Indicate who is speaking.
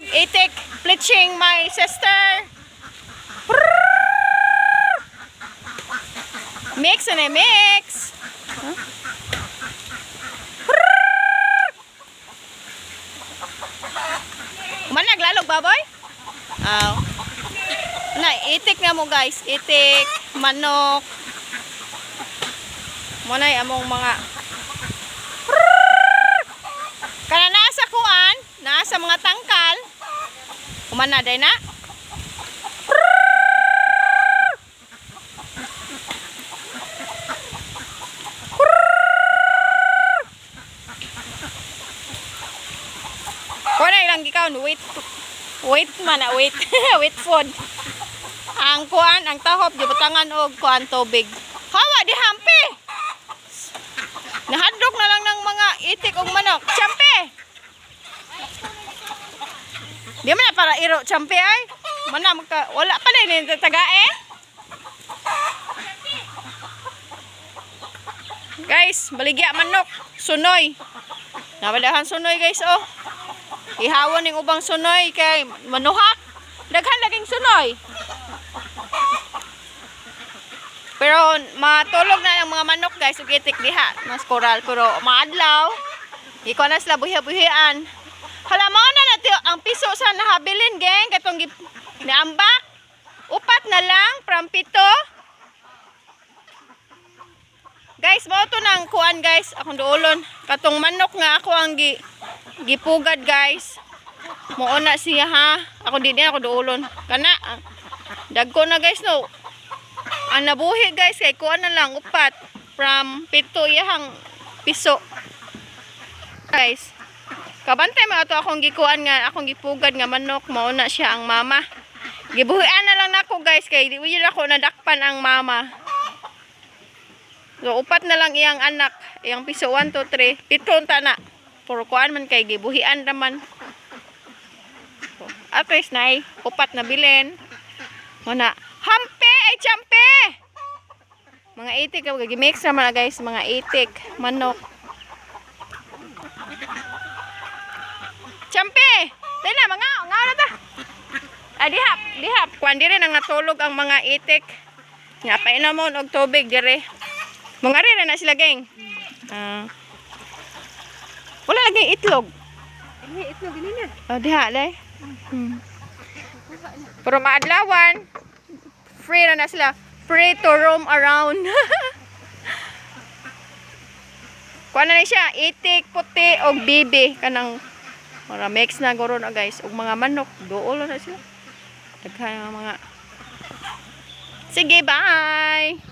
Speaker 1: Itik, bleaching my sister. Mix and mix. Huh? Naglalog baboy? Aw. Na itik nga mo guys, itik, manok. Munay among mga kana nasa kuan, nasa mga tangkal. Kumana day na. Kuan ilang gikaw wait man na wait. Wait food. Ang kuan, ang tahop gibutangan og kuan tubig. Hawa di hampi. Nahadlok na lang ng mga itik og manok. Champi. Di man na para iro champi ay. Mana wala pa din tagae. Guys, baligya manok, sunoy. Nabadahan sunoy guys oh. Ihawon ning ubang sunoy kay manuhak. Daghan laging sunoy. Pero matulog na ang mga manok guys ug itik diha mas koral pero maadlaw. Iko na sila buhi-buhian. Hala mo na nato ang piso sa nahabilin geng katong niambak. Upat na lang from 7. Guys, mo to nang kuan guys, akong duolon. Katong manok nga ako ang gipugad guys. Muuna siya ha. Ako din ako duolon. Kana dagko na guys no. Ang nabuhi guys kay kuan na lang upat from 7 iyang piso. Guys, kabantay mo ato akong gikuan nga akong gipugad nga manok, mauna siya ang mama. Gibuhian na lang nako guys kay di uy ako nadakpan ang mama. So upat na lang iyang anak, iyang piso 1 2 3, 7 ta na. Puro kuan man kay gibuhian raman. So, at least nay upat na bilin. Muna, hampe ay champe. Mga itik gimix naman guys, mga itik, manok. Champe. Dai na mga na ta. Dihap. Kuan dire nang natulog ang mga itik. Nga painomon og tubig dire. Mga rin na sila geng. Wala lagi itlog.
Speaker 2: Itlog ini na.
Speaker 1: Oh, diha lay. Pero maadlawan. Free na sila. Free to roam around. Kuha na siya. Itik, puti, o bibi. Kanang para mix na guro na guys. Og mga manok. Doolo na sila. Daghan mga. Sige, bye!